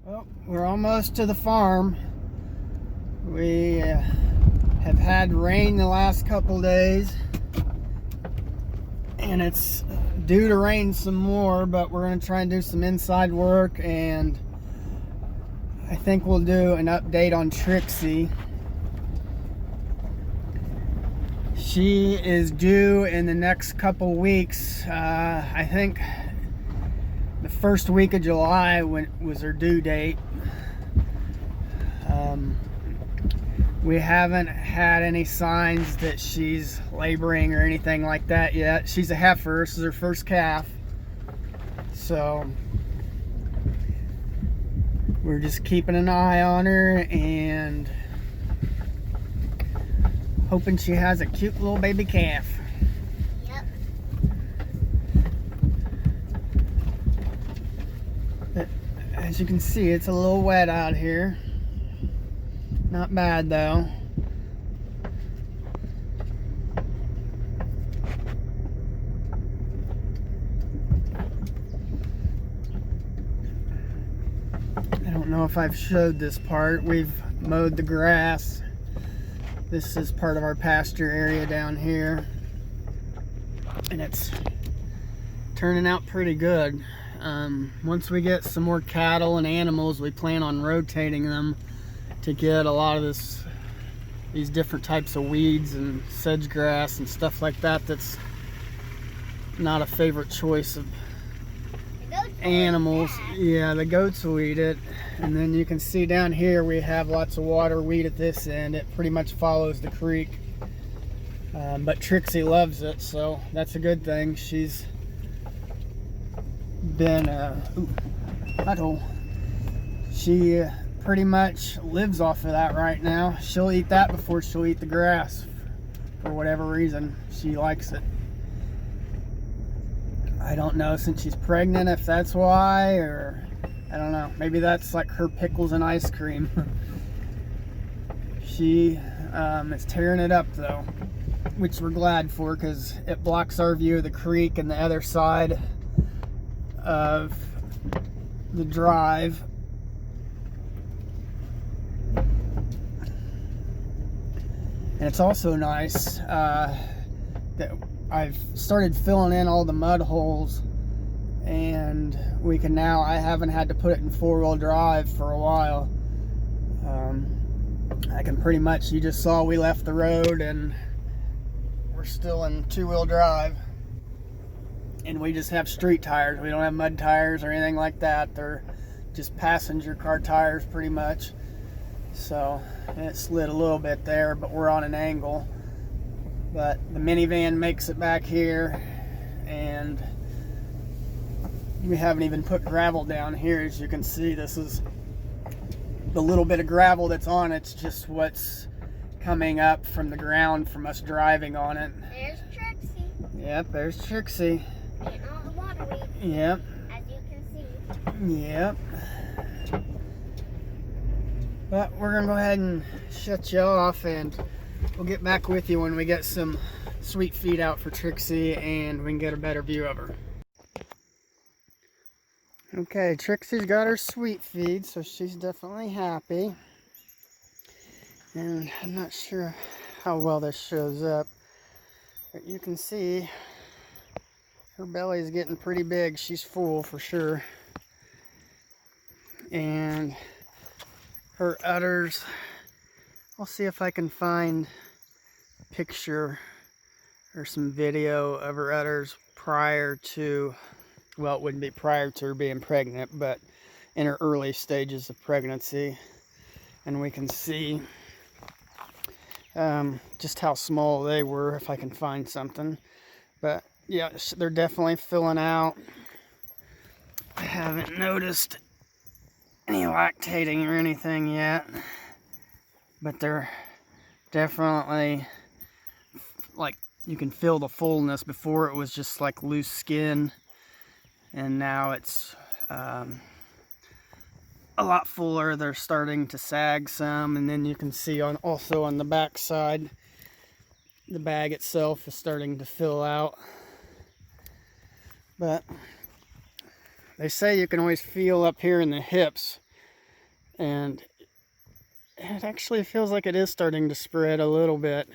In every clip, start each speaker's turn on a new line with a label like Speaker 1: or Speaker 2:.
Speaker 1: Well, we're almost to the farm. We have had rain the last couple days, and it's due to rain some more, but we're going to try and do some inside work, and I think we'll do an update on Trixie. She is due in the next couple weeks. I think the first week of July was her due date. We haven't had any signs that she's laboring or anything like that yet. She's a heifer. This is her first calf. So we're just keeping an eye on her and hoping she has a cute little baby calf.
Speaker 2: Yep.
Speaker 1: But as you can see, it's a little wet out here. Not bad though. I don't know if I've showed this part. We've mowed the grass. This is part of our pasture area down here, and it's turning out pretty good. Once we get some more cattle and animals, we plan on rotating them to get a lot of these different types of weeds and sedge grass and stuff like that. That's not a favorite choice of animals. Yeah, the goats will eat it. And then you can see down here we have lots of water weed at this end. It pretty much follows the creek, but Trixie loves it, so that's a good thing. She's been she pretty much lives off of that right now. She'll eat that before she'll eat the grass for whatever reason. She likes it. I don't know, since she's pregnant, if that's why, or I don't know. Maybe that's like her pickles and ice cream. She is tearing it up though, which we're glad for, because it blocks our view of the creek and the other side of the drive. And it's also nice that I've started filling in all the mud holes, and we can now, I haven't had to put it in four-wheel drive for a while. I can pretty much, you just saw we left the road and we're still in two-wheel drive, and we just have street tires. We don't have mud tires or anything like that. They're just passenger car tires pretty much. So it slid a little bit there, but we're on an angle. But the minivan makes it back here, and we haven't even put gravel down here. As you can see, this is the little bit of gravel that's on it's just what's coming up from the ground from us driving on it.
Speaker 2: There's Trixie.
Speaker 1: Yep, there's Trixie.
Speaker 2: Getting all the water weed.
Speaker 1: Yep.
Speaker 2: As you can see.
Speaker 1: Yep. But we're gonna go ahead and shut you off, and we'll get back with you when we get some sweet feed out for Trixie and we can get a better view of her. Okay, Trixie's got her sweet feed, so she's definitely happy. And I'm not sure how well this shows up, but you can see her belly's getting pretty big. She's full for sure. And her udders, I'll see if I can find a picture or some video of her udders prior to, well, it wouldn't be prior to her being pregnant, but in her early stages of pregnancy. And we can see just how small they were, if I can find something. But yeah, they're definitely filling out. I haven't noticed any lactating or anything yet, but they're definitely, like, you can feel the fullness. Before it was just like loose skin, and now it's a lot fuller. They're starting to sag some, and then you can see also on the back side, the bag itself is starting to fill out. But they say you can always feel up here in the hips and it actually feels like it is starting to spread a little bit.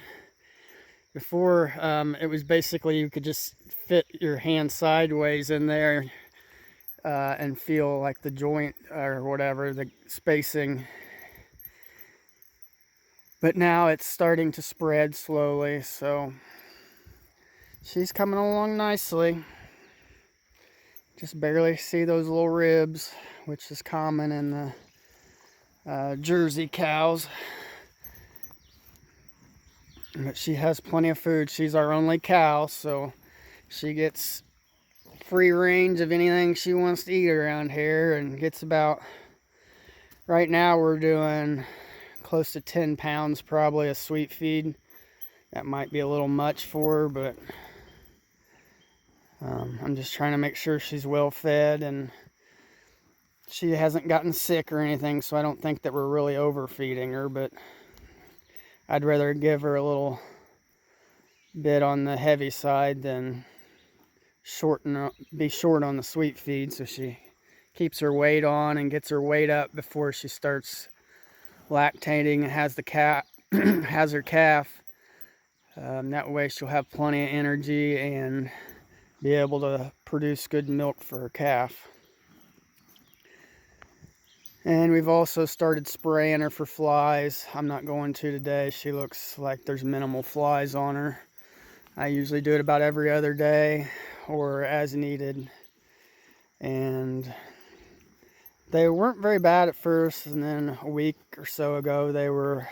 Speaker 1: Before, it was basically you could just fit your hand sideways in there and feel like the joint or whatever, the spacing. But now it's starting to spread slowly, so she's coming along nicely. Just barely see those little ribs, which is common in the Jersey cows. But she has plenty of food. She's our only cow, so she gets free range of anything she wants to eat around here, and gets about, right now we're doing close to 10 pounds probably of sweet feed. That might be a little much for her, but I'm just trying to make sure she's well fed and she hasn't gotten sick or anything, so I don't think that we're really overfeeding her, but I'd rather give her a little bit on the heavy side than be short on the sweet feed, so she keeps her weight on and gets her weight up before she starts lactating and has her calf. That way she'll have plenty of energy and be able to produce good milk for her calf. And we've also started spraying her for flies. I'm not going to today. She looks like there's minimal flies on her. I usually do it about every other day or as needed. And they weren't very bad at first, and then a week or so ago they were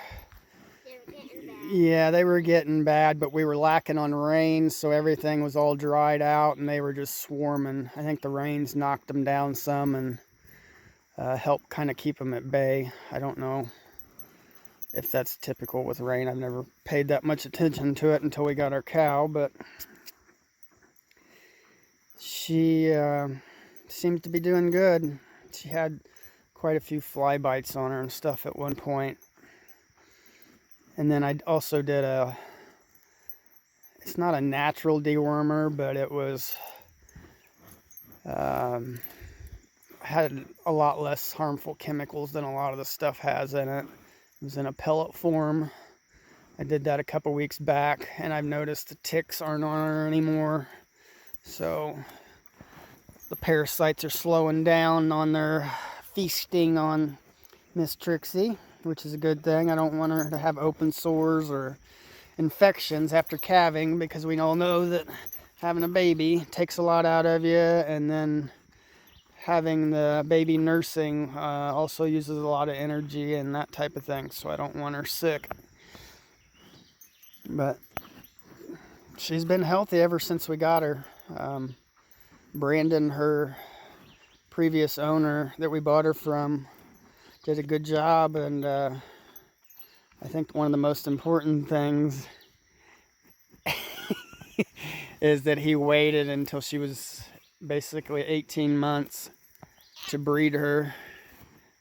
Speaker 2: getting bad.
Speaker 1: Yeah, they were getting bad, but we were lacking on rain, so everything was all dried out and they were just swarming. I think the rains knocked them down some and helped kind of keep them at bay. I don't know if that's typical with rain. I've never paid that much attention to it until we got our cow, but she seems to be doing good. She had quite a few fly bites on her and stuff at one point. And then I also did it's not a natural dewormer, but it was, had a lot less harmful chemicals than a lot of the stuff has in it. It was in a pellet form. I did that a couple weeks back, and I've noticed the ticks aren't on her anymore. So the parasites are slowing down on their feasting on Miss Trixie, which is a good thing. I don't want her to have open sores or infections after calving, because we all know that having a baby takes a lot out of you, and then having the baby nursing also uses a lot of energy and that type of thing, so I don't want her sick. But she's been healthy ever since we got her. Brandon, her previous owner that we bought her from, did a good job, and I think one of the most important things is that he waited until she was basically 18 months to breed her.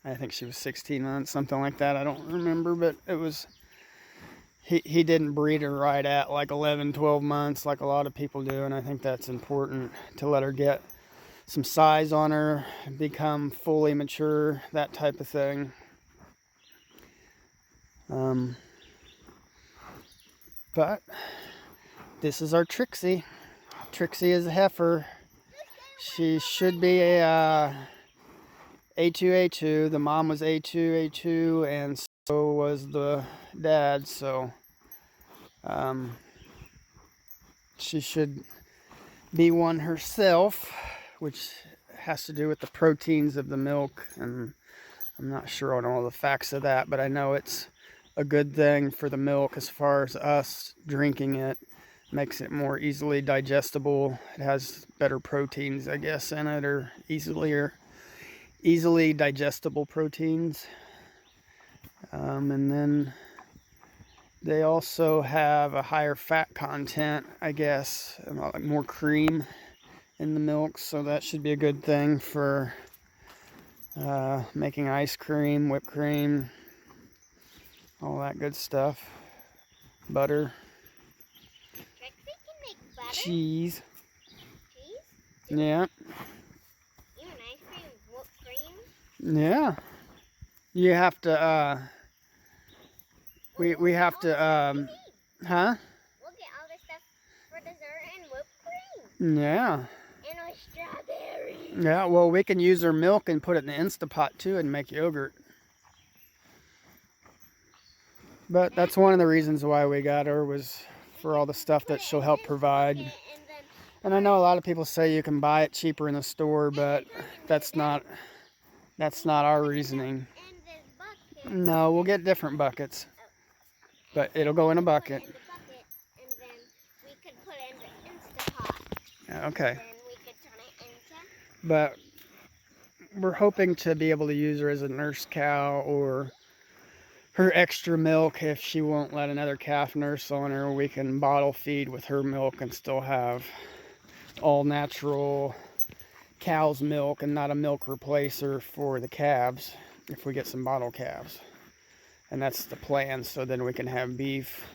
Speaker 1: I think she was 16 months, something like that. I don't remember, but it was, he didn't breed her right at like 11, 12 months like a lot of people do, and I think that's important to let her get some size on her, become fully mature, that type of thing. But this is our Trixie. Trixie is a heifer. She should be a A2A2. The mom was A2A2, and so was the dad. So she should be one herself, which has to do with the proteins of the milk, and I'm not sure on all the facts of that, but I know it's a good thing for the milk as far as us drinking it. Makes it more easily digestible. It has better proteins, I guess, in it, or easily digestible proteins. And then they also have a higher fat content, I guess, like more cream in the milk, so that should be a good thing for making ice cream, whipped cream, all that good stuff. Butter.
Speaker 2: Trixie can make butter.
Speaker 1: Cheese.
Speaker 2: Cheese?
Speaker 1: Yeah.
Speaker 2: Even ice cream with whipped cream?
Speaker 1: Yeah. You have to, we have to, huh?
Speaker 2: We'll get all this stuff for dessert and whipped cream.
Speaker 1: Yeah.
Speaker 2: And our strawberries.
Speaker 1: Yeah, well, we can use her milk and put it in the Instapot too and make yogurt. But that's one of the reasons why we got her, was for all the stuff that she'll help provide. And I know a lot of people say you can buy it cheaper in the store, but that's not our reasoning.
Speaker 2: And this bucket.
Speaker 1: No, we'll get different buckets, but it'll go in a bucket.
Speaker 2: In the bucket, and then we could put it in the Instapot.
Speaker 1: Okay.
Speaker 2: And then we could turn it into.
Speaker 1: But we're hoping to be able to use her as a nurse cow, or her extra milk if she won't let another calf nurse on her. We can bottle feed with her milk and still have all natural cow's milk and not a milk replacer for the calves if we get some bottle calves. And that's the plan, so then we can have beef,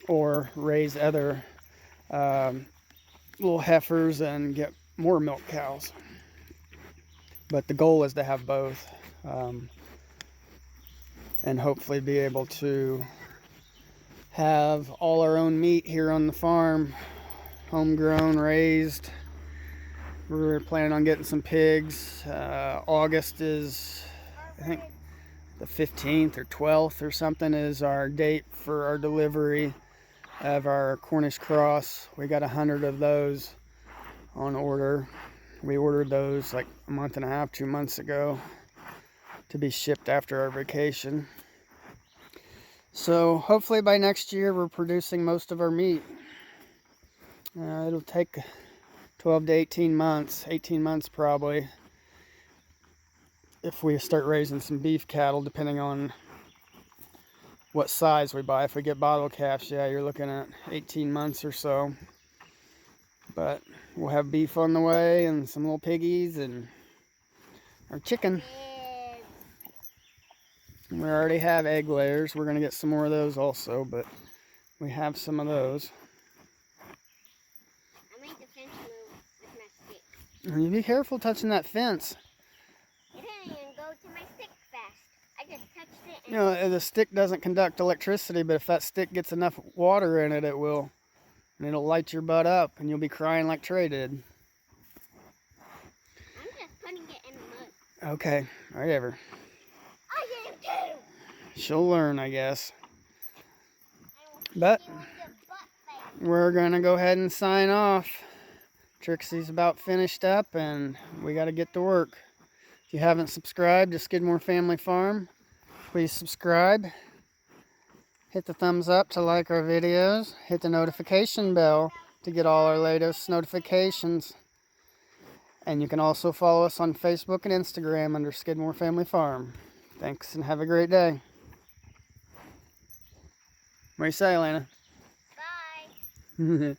Speaker 1: or raise other little heifers and get more milk cows. But the goal is to have both, and hopefully be able to have all our own meat here on the farm, homegrown, raised. We're planning on getting some pigs. August is, I think, the 15th or 12th or something is our date for our delivery of our Cornish cross. We got 100 of those on order. We ordered those like a month and a half, 2 months ago, to be shipped after our vacation. So hopefully by next year we're producing most of our meat. It'll take 12 to 18 months, 18 months probably, if we start raising some beef cattle, depending on what size we buy. If we get bottle calves, yeah, you're looking at 18 months or so. But we'll have beef on the way, and some little piggies, and our chicken. We already have egg layers. We're going to get some more of those also, but we have some of those.
Speaker 2: I made the fence move with my stick.
Speaker 1: You be careful touching that fence.
Speaker 2: It didn't even go to my stick fast. I just touched it. And
Speaker 1: You know, the stick doesn't conduct electricity, but if that stick gets enough water in it, it will. And it'll light your butt up, and you'll be crying like Trey did.
Speaker 2: I'm just putting it in the mud.
Speaker 1: Okay, whatever.
Speaker 2: I am too.
Speaker 1: She'll learn, I guess.
Speaker 2: I will
Speaker 1: But
Speaker 2: hit you with your butt face.
Speaker 1: we're going to go ahead and sign off. Trixie's about finished up, and we got to get to work. If you haven't subscribed to Skidmore Family Farm, please subscribe. Hit the thumbs up to like our videos. Hit the notification bell to get all our latest notifications. And you can also follow us on Facebook and Instagram under Skidmore Family Farm. Thanks, and have a great day. What do you say, Elena?
Speaker 2: Bye.